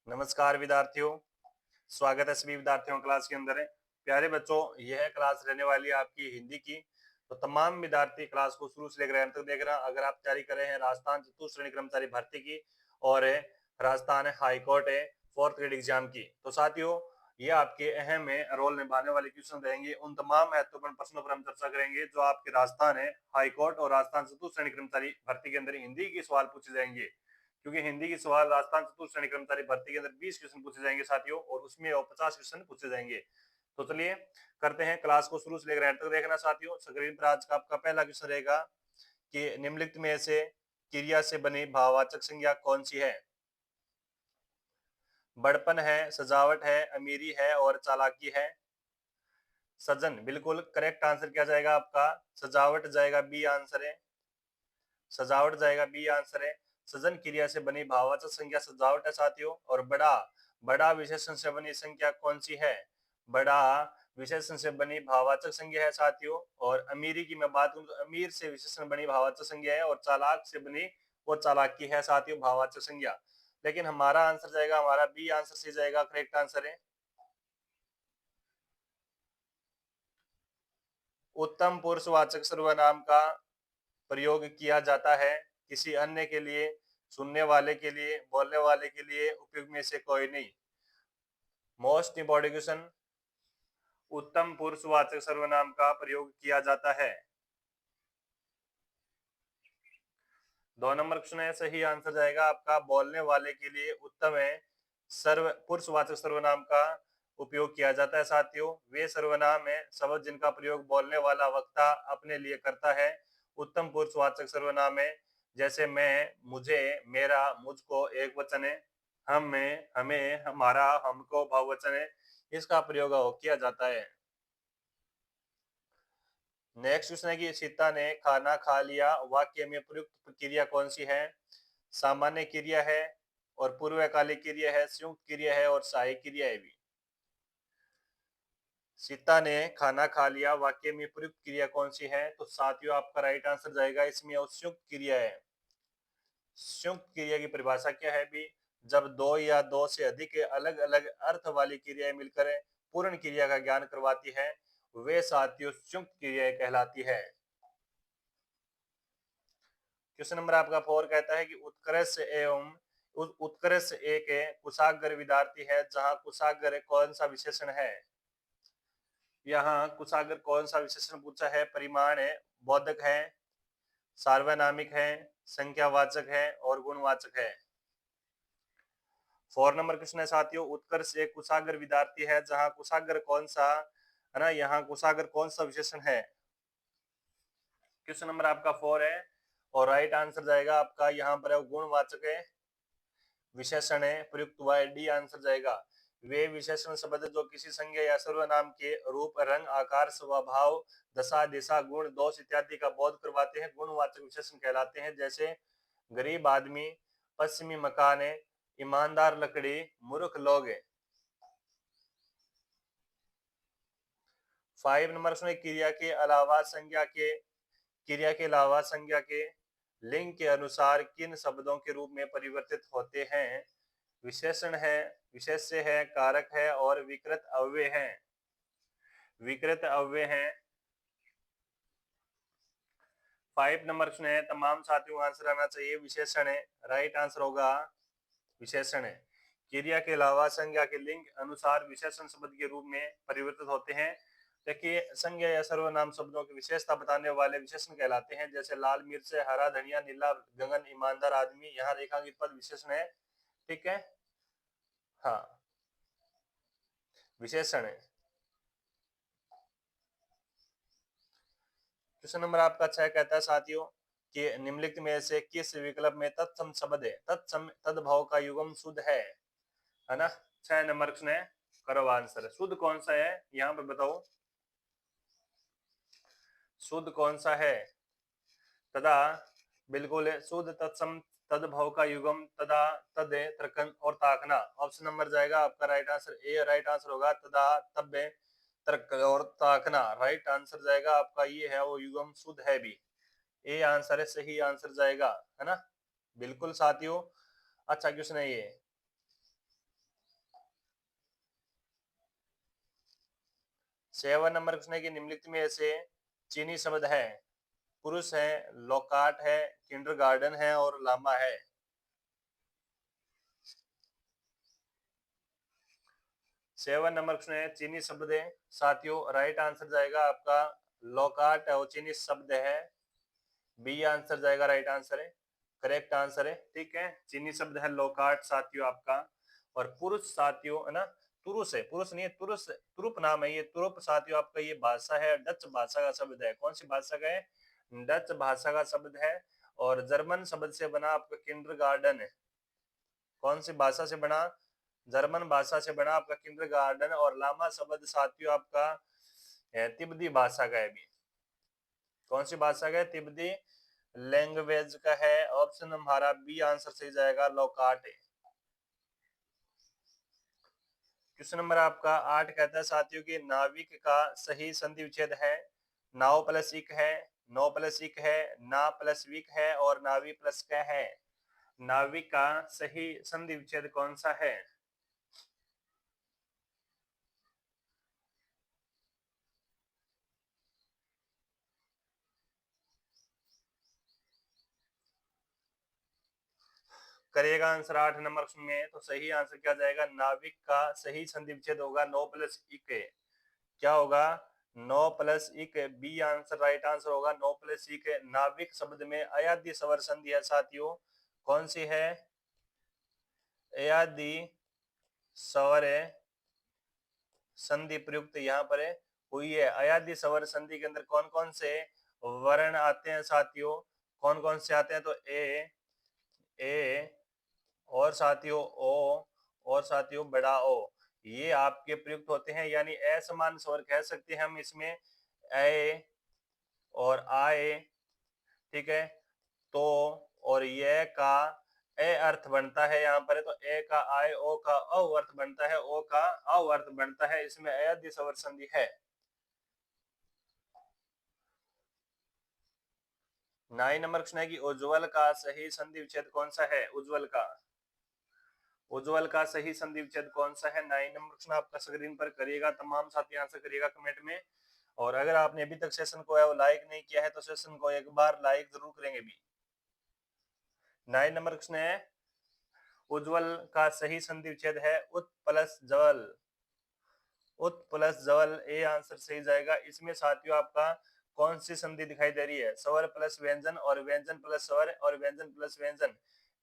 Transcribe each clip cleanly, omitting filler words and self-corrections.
नमस्कार विद्यार्थियों, स्वागत है सभी विद्यार्थियों क्लास के अंदर है। प्यारे बच्चों, यह क्लास रहने वाली है आपकी हिंदी की। तो तमाम विद्यार्थी क्लास को शुरू से लेकर अंत तक देख रहे हैं। अगर आप तैयारी कर रहे हैं राजस्थान चतुर्थ श्रेणी कर्मचारी भर्ती की और राजस्थान हाई कोर्ट है फोर्थ ग्रेड एग्जाम की, तो साथियों ये आपके अहम रोल निभाने वाले क्वेश्चन रहेंगे। उन तमाम महत्वपूर्ण प्रश्नों पर हम चर्चा करेंगे जो आपके राजस्थान है हाई कोर्ट और राजस्थान चतुर्थ श्रेणी कर्मचारी भर्ती के अंदर हिंदी के सवाल पूछे जाएंगे। क्योंकि हिंदी के सवाल राजस्थान चतुर्थ श्रेणी कर्मचारी भर्ती के अंदर 20 क्वेश्चन पूछे जाएंगे साथियों, और उसमें 50 क्वेश्चन पूछे जाएंगे। तो चलिए करते हैं क्लास को शुरू से लेकर एंड तक देखना साथियों। स्क्रीन पर आज का आपका पहला क्वेश्चन रहेगा कि निम्नलिखित में से क्रिया से बनी भाववाचक संज्ञा कौन सी है? बड़पन है, सजावट है, अमीरी है और चालाकी है। सजन बिल्कुल करेक्ट आंसर क्या जाएगा आपका? सजावट जाएगा, बी आंसर है। सजावट जाएगा, बी आंसर है। सजन क्रिया से बनी भाववाचक संज्ञा सजावट है साथियों। और बड़ा, बड़ा विशेषण से बनी संज्ञा कौन सी है? बड़ा विशेषण से बनी भाववाचक संज्ञा है साथियों। और अमीरी की मैं बात करूं तो अमीर से विशेषण बनी भाववाचक संज्ञा है, और चालाक से बनी वो चालाकी है साथियों भाववाचक संज्ञा। लेकिन हमारा आंसर जाएगा, हमारा बी आंसर से जाएगा, करेक्ट आंसर है। उत्तम पुरुषवाचक सर्वनाम का प्रयोग किया जाता है किसी अन्य के लिए, सुनने वाले के लिए, बोलने वाले के लिए, उपयोग में से कोई नहीं। मोस्ट इंपॉर्टेंट क्वेश्चन, उत्तम पुरुषवाचक सर्वनाम का प्रयोग किया जाता है। 2 नंबर क्वेश्चन है, सही आंसर जाएगा आपका बोलने वाले के लिए उत्तम है सर्व पुरुषवाचक सर्वनाम का उपयोग किया जाता है साथियों। वे सर्वनाम है शब्द जिनका प्रयोग बोलने वाला वक्ता अपने लिए करता है, उत्तम पुरुषवाचक सर्वनाम है। जैसे मैं, मुझे, मेरा, मुझको एक वचन है। हम में, हमें, हमारा, हमको बहुवचन है। इसका प्रयोग किया जाता है। नेक्स्ट क्वेश्चन है कि सीता ने खाना खा लिया वाक्य में प्रयुक्त क्रिया कौन सी है? सामान्य क्रिया है, और पूर्वकालिक क्रिया है, संयुक्त क्रिया है, और सहायक क्रिया है भी। सीता ने खाना खा लिया वाक्य में प्रयुक्त क्रिया कौन सी है? तो साथियों आपका राइट आंसर जाएगा इसमें संयुक्त क्रिया है। संयुक्त क्रिया की परिभाषा क्या है भी? जब दो या दो से अधिक अलग अलग अर्थ वाली क्रियाएं मिलकर पूर्ण क्रिया का ज्ञान करवाती है, वे साथियों संयुक्त क्रियाएं कहलाती है। क्वेश्चन नंबर आपका 4 कहता है कि उत्कर्ष एवं उत्कर्ष एक कुशाग्र विद्यार्थी है, जहां कुशाग्र कौन सा विशेषण है? यहाँ कुशाग्र कौन सा विशेषण पूछा है? परिमाण है, बोधक है, सार्वनामिक है, संख्यावाचक है, और गुणवाचक है। 4 नंबर क्वेश्चन है साथियों, उत्कर्ष एक कुशाग्र विद्यार्थी है, जहां कुशाग्र कौन सा है ना, यहाँ कुशाग्र कौन सा विशेषण है? क्वेश्चन नंबर आपका 4 है, और राइट आंसर जाएगा आपका यहाँ पर गुणवाचक है, विशेषण है, प्रयुक्त हुआ है, डी आंसर जाएगा। वे विशेषण शब्द जो किसी संज्ञा या सर्वनाम के रूप, रंग, आकार, स्वभाव, दशा, दिशा, गुण, दोष इत्यादि का बोध करवाते हैं, गुणवाचक विशेषण कहलाते हैं। जैसे गरीब आदमी, पश्चिमी मकान, ईमानदार लकड़ी, मूर्ख लोग। 5 नंबर में क्रिया के अलावा संज्ञा के लिंग के अनुसार किन शब्दों के रूप में परिवर्तित होते हैं? विशेषण है, विशेष्य है, कारक है, और विकृत अव्यय है। विकृत अव्यय है। 5 नंबर क्वेश्चन है, तमाम साथियों आंसर आना चाहिए, विशेषण है, राइट आंसर होगा विशेषण है। क्रिया के अलावा संज्ञा के लिंग अनुसार विशेषण शब्द के रूप में परिवर्तित होते हैं। देखिए संज्ञा या सर्वनाम शब्दों की विशेषता बताने वाले विशेषण कहलाते हैं। जैसे लाल मिर्च, हरा धनिया, नीला गगन, ईमानदार आदमी, यहाँ रेखांकित पद विशेषण है। ठीक है, हाँ विशेषण है। क्वेश्चन नंबर आपका 6 कहता है साथियों कि निम्नलिखित में से किस विकल्प में तत्सम शब्द है, तत्सम तद्भव का युग्म शुद्ध है ना? 6 नंबर क्वेश्चन है, करो आंसर। शुद्ध कौन सा है यहाँ पे बताओ, शुद्ध कौन सा है? तदा बिल्कुल शुद्ध, तत्सम, तद्भव का युग्म, तदा, तद, तर्कन और ताकना। ऑप्शन नंबर जाएगा आपका right answer A, right answer होगा तदा, तब, तर्क और ताकना। राइट आंसर जाएगा आपका ये है, वो युग्म शुद्ध है भी, ए आंसर है, सही आंसर जाएगा, है ना? बिल्कुल साथियों, अच्छा क्वेश्चन है ये। 7 नंबर प्रश्न है कि निम्नलिखित में से चीनी शब्द है, पुरुष है, लोकाट है, किंडरगार्टन है और लामा है। 7 नंबर प्रश्न है चीनी शब्द है साथियों, राइट आंसर जाएगा आपका लोकाट और चीनी शब्द है, बी आंसर जाएगा, राइट आंसर है, करेक्ट आंसर है। ठीक है, चीनी शब्द है लोकाट साथियों आपका। और पुरुष साथियों है ना, तुरुस है, पुरुष नहीं है, तुरुस, तुरुप नाम है ये, तुरुप साथियों आपका ये भाषा है, डच भाषा का शब्द है। कौन सी भाषा का है? डच भाषा का शब्द है। और जर्मन शब्द से बना आपका किंडरगार्टन है। कौन सी भाषा से बना? जर्मन भाषा से बना आपका किंडरगार्टन। और लामा शब्द साथियों आपका तिब्बती भाषा का है भी। कौन सी भाषा का है? तिब्बती लैंग्वेज का है। ऑप्शन हमारा बी आंसर सही जाएगा, लोकाट है। क्वेश्चन नंबर आपका 8 कहता है साथियों कि नाविक का सही संधि विच्छेद है, नाव प्लस इक है, नो प्लस इक है, ना प्लस विक है और नावी प्लस क है। नाविक का सही संधि विच्छेद कौन सा है? करिएगा आंसर 8 नंबर में। तो सही आंसर क्या जाएगा? नाविक का सही संधि विच्छेद होगा नो प्लस इक। क्या होगा? नो प्लस इक, बी आंसर राइट आंसर होगा, नो प्लस इक। नाविक शब्द में अयादी स्वर संधि है साथियों, कौन सी है? अयादी स्वर संधि प्रयुक्त यहाँ पर हुई है। अयादी स्वर संधि के अंदर कौन कौन से वर्ण आते हैं साथियों? कौन कौन से आते हैं? तो ए और साथियों ओ, और साथियों बड़ा ओ, ये आपके प्रयुक्त होते हैं। यानी असमान स्वर कह सकते हैं हम इसमें, ए और आए। ठीक है, तो और ये का ए अर्थ बनता है यहाँ पर, तो ए का आय, ओ का औ अर्थ बनता है, ओ का औ अर्थ बनता है, इसमें अयादी स्वर संधि है। 9 नंबर प्रश्न है कि उज्ज्वल का सही संधि विच्छेद कौन सा है? उज्ज्वल का सही संधि विच्छेद कौन सा है? 9 नंबर प्रश्न आपका स्क्रीन पर करिएगा, तमाम साथी आंसर करिएगा कमेंट में। और अगर आपने अभी तक सेशन को है वो लाइक नहीं किया है तो सेशन को एक बार लाइक जरूर करेंगे भी। 9 नंबर प्रश्न है उज्ज्वल का सही संधि विच्छेद है उत प्लस जवल। उत प्लस जवल, ए आंसर सही जाएगा। इसमें साथियों आपका कौन सी संधि दिखाई दे रही है? स्वर प्लस व्यंजन और व्यंजन प्लस स्वर और व्यंजन प्लस व्यंजन।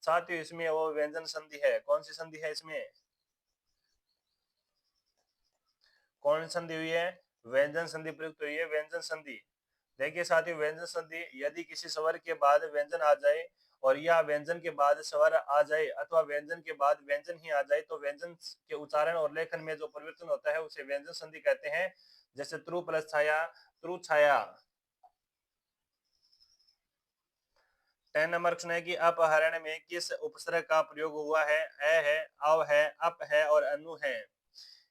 साथियों इसमें वो व्यंजन संधि है। कौन सी संधि है इसमें? कौन संधि हुई है? व्यंजन संधि प्रयुक्त हुई है, व्यंजन संधि। देखिए साथियों, व्यंजन संधि यदि किसी स्वर के बाद व्यंजन आ जाए और या व्यंजन के बाद स्वर आ जाए अथवा व्यंजन के बाद व्यंजन ही आ जाए तो व्यंजन के उच्चारण और लेखन में जो परिवर्तन होता है उसे व्यंजन संधि कहते हैं। जैसे त्रु प्लस छाया, त्रु छाया। 10 नंबर प्रश्न है कि अपहरण में किस उपसर्ग का प्रयोग हुआ है? ए है, अव है, अप है और अनु है।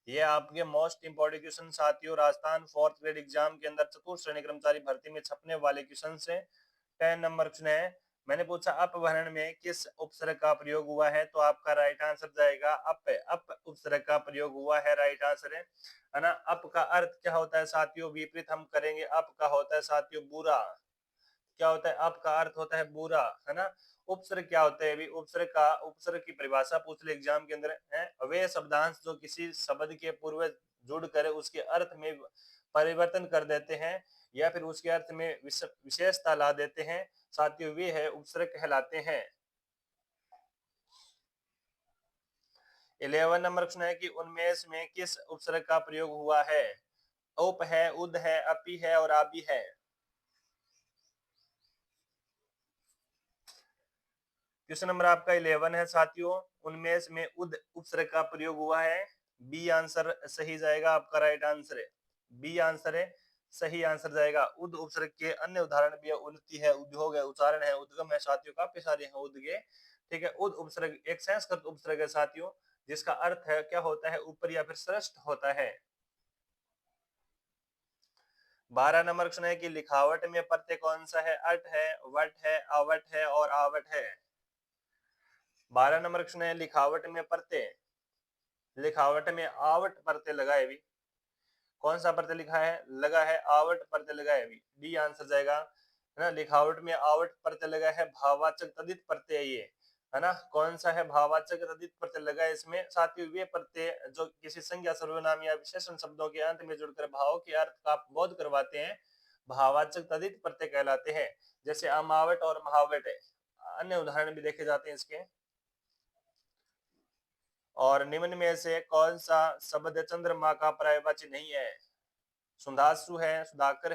ये आपके मोस्ट इंपोर्टेंट क्वेश्चन साथियों, राजस्थान 4th ग्रेड एग्जाम के अंदर चतुर्थ श्रेणी कर्मचारी भर्ती में छपने वाले क्वेश्चन से। 10 नंबर क्वेश्चन है, मैंने पूछा अपहरण में किस उपसर्ग का प्रयोग हुआ है, तो आपका राइट आंसर जाएगा अप। अप उपसर्ग का प्रयोग हुआ है, राइट आंसर है ना। अप का अर्थ क्या होता है साथियों? विपरीत हम करेंगे। अप का होता है साथियों बुरा। क्या होता है? अप का अर्थ होता है बुरा, है ना। उपसर्ग क्या होते हैं? अभी उपसर्ग की परिभाषा पूछ ले एग्जाम के अंदर है, वे शब्दांश जो किसी शब्द के पूर्व जुड़ कर उसके अर्थ में परिवर्तन कर देते हैं या फिर उसके अर्थ में विशेषता ला देते हैं साथियों, वे है उपसर्ग कहलाते हैं। 11 नंबर प्रश्न है कि उनमें में किस उपसर्ग का प्रयोग हुआ है? उप है, उद है, अपी है और आबी है। क्वेश्चन नंबर आपका 11 है साथियों, उनमें में उद उपसर्ग का प्रयोग हुआ है, बी आंसर सही जाएगा आपका, राइट आंसर है, बी आंसर है, सही आंसर जाएगा। उद उपसर्ग के अन्य उदाहरण भी है, उन्नति है, उद्योग है, उच्चारण है, उद्गम है साथियों, काफी सारे हैं उद्गे। ठीक है, उद उपसर्ग एक संस्कृत उपसर्ग है साथियों, जिसका अर्थ है क्या होता है? ऊपर या फिर श्रेष्ठ होता है। 12 नंबर प्रश्न है कि लिखावट में प्रत्यय कौन सा है? अट है, वट है, आवट है और आवट है। 12 नंबर प्रश्न है लिखावट में प्रत्यय, लिखावट में आवट प्रत्यय लगाए भी। कौन सा प्रत्यय लिखा है, लगा है, आवट प्रत्यय लगा है, अभी डी आंसर जाएगा, है ना। लिखावट में आवट प्रत्यय लगा है, भाववाचक तद्धित प्रत्यय ये, है ना। कौन सा है, भाववाचक तद्धित प्रत्यय लगा है इसमें। साथियों वे प्रत्यय जो किसी संज्ञा, सर्वनाम या विशेषण शब्दों के अंत में जुड़कर भाव के अर्थ का बोध करवाते हैं, भाववाचक तद्धित प्रत्यय कहलाते हैं। जैसे अमावट और महावट है। अन्य उदाहरण भी देखे जाते हैं इसके। और निम्न में से कौन सा शब्द चंद्रमा का पर्यायवाची नहीं है। सुधांशु है, सुधाकर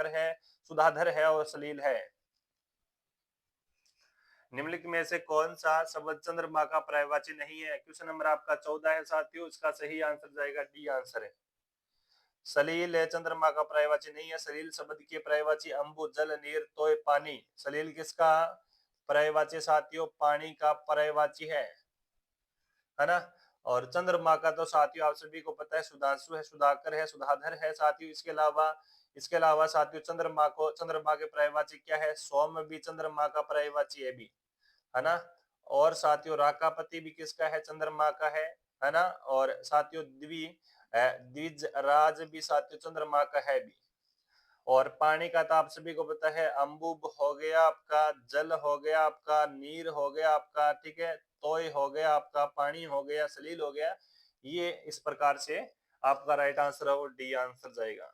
है, सुधाधर है और सलील है। निम्नलिखित में से कौन सा शब्द चंद्रमा का पर्यायवाची नहीं है। क्वेश्चन नंबर आपका 14 है साथियों, इसका सही आंसर जाएगा डी आंसर है। सलील है चंद्रमा का पर्यायवाची नहीं है। सलील शब्द के पर्यायवाची अंबु, जल, नीर, तोय, पानी। सलील किसका पर्यायवाची साथियों, पानी का पर्यायवाची है ना। और चंद्रमा का तो साथियों आप सभी को पता है, सुधांशु है, सुधाकर है, सुधाधर है साथियों। इसके अलावा साथियों चंद्रमा के पर्यायवाची क्या है, सोम भी चंद्रमा का पर्यायवाची है भी, है ना। और साथियों राकापति भी किसका है, चंद्रमा का है ना। और साथियों द्विज राज भी साथियों चंद्रमा का है भी। और पानी का तो आप सभी को पता है, अंबुब हो गया आपका, जल हो गया आपका, नीर हो गया आपका, ठीक है, तोय हो गया आपका, पानी हो गया, सलील हो गया। ये इस प्रकार से आपका राइट आंसर है वो डी आंसर जाएगा।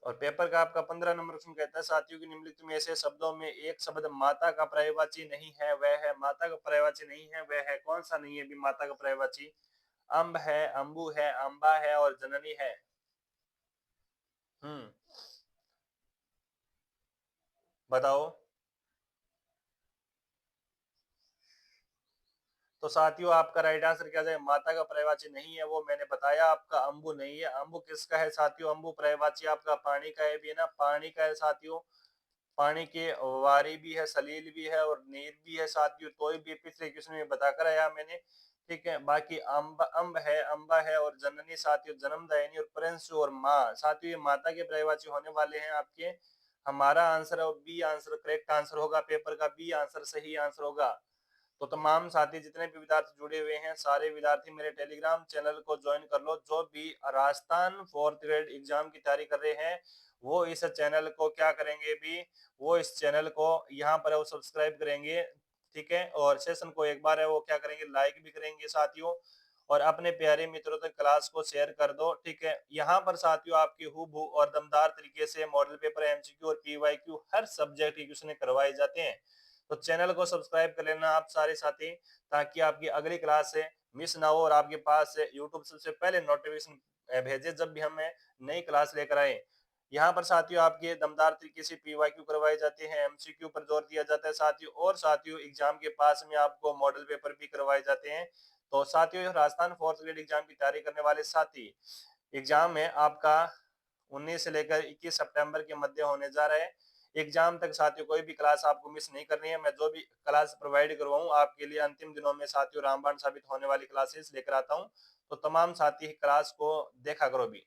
और पेपर का आपका 15 नंबर क्वेश्चन कहता है साथियों की निम्नलिखित में से शब्दों में एक शब्द माता का पर्यायवाची नहीं है, वह है। माता का पर्यायवाची नहीं है वह है, कौन सा नहीं है भी माता का पर्यायवाची। अम्ब है, अंबु है, अम्बा है और जननी है। हम्म, बताओ। तो साथियों आपका राइट आंसर क्या जाए, माता का पर्यायवाची नहीं है वो मैंने बताया आपका, अंबु नहीं है। अंबु किसका है साथियों, अंबु पर्यायवाची आपका पानी का है भी, है ना, पानी का है साथियों। पानी के वारी भी है, सलील भी है और नीर भी है साथियों, तोय भी पिछले क्वेश्चन में बताकर आया मैंने, ठीक है। बाकी अम्ब है, अम्बा है और जननी साथियों जन्मदायिनी, और प्रिंसु और माँ साथियों ये माता के पर्यायवाची होने वाले हैं आपके। हमारा आंसर है बी आंसर करेक्ट आंसर होगा, पेपर का बी आंसर सही आंसर होगा। तो तमाम साथी जितने भी विद्यार्थी जुड़े हुए हैं, सारे विद्यार्थी मेरे टेलीग्राम चैनल को ज्वाइन कर लो। जो भी राजस्थान 4th ग्रेड एग्जाम की तैयारी कर रहे हैं वो इस चैनल को क्या करेंगे भी, वो इस चैनल को यहाँ पर वो सब्सक्राइब करेंगे, ठीक है। और सेशन को एक बार है वो क्या करेंगे, लाइक भी करेंगे साथियों। और अपने प्यारे मित्रों तक क्लास को शेयर कर दो, ठीक है। यहाँ पर साथियों आपकी हूबहू और दमदार तरीके से मॉडल पेपर, एमसीक्यू और पीवाईक्यू हर सब्जेक्ट के क्वेश्चन करवाए जाते हैं। तो चैनल को सब्सक्राइब कर लेना आप सारे साथी, ताकि आपकी अगली क्लास से मिस ना हो और आपके पास से यूट्यूब सबसे पहले नोटिफिकेशन भेजे जब भी हमें नई क्लास लेकर आए। यहाँ पर साथियों आपके दमदार तरीके से पीवाईक्यू करवाए जाते हैं, एमसीक्यू पर जोर दिया जाता है साथियों, और साथियों एग्जाम के पास में आपको मॉडल पेपर भी करवाए जाते हैं। तो साथियों राजस्थान 4th ग्रेड एग्जाम की तैयारी करने वाले साथी, एग्जाम में आपका 19 से लेकर 21 सितंबर के मध्य होने जा रहा है। एग्जाम तक साथियों कोई भी क्लास आपको मिस नहीं करनी है। मैं जो भी क्लास प्रोवाइड करवाऊं आपके लिए अंतिम दिनों में साथियों रामबाण साबित होने वाली क्लासेस लेकर आता हूं। तो तमाम साथी क्लास को देखा करो भी।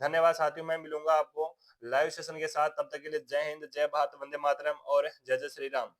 धन्यवाद साथियों, मैं मिलूंगा आपको लाइव सेशन के साथ। तब तक के लिए जय हिंद, जय भारत, वंदे मातरम और जय जय श्री राम।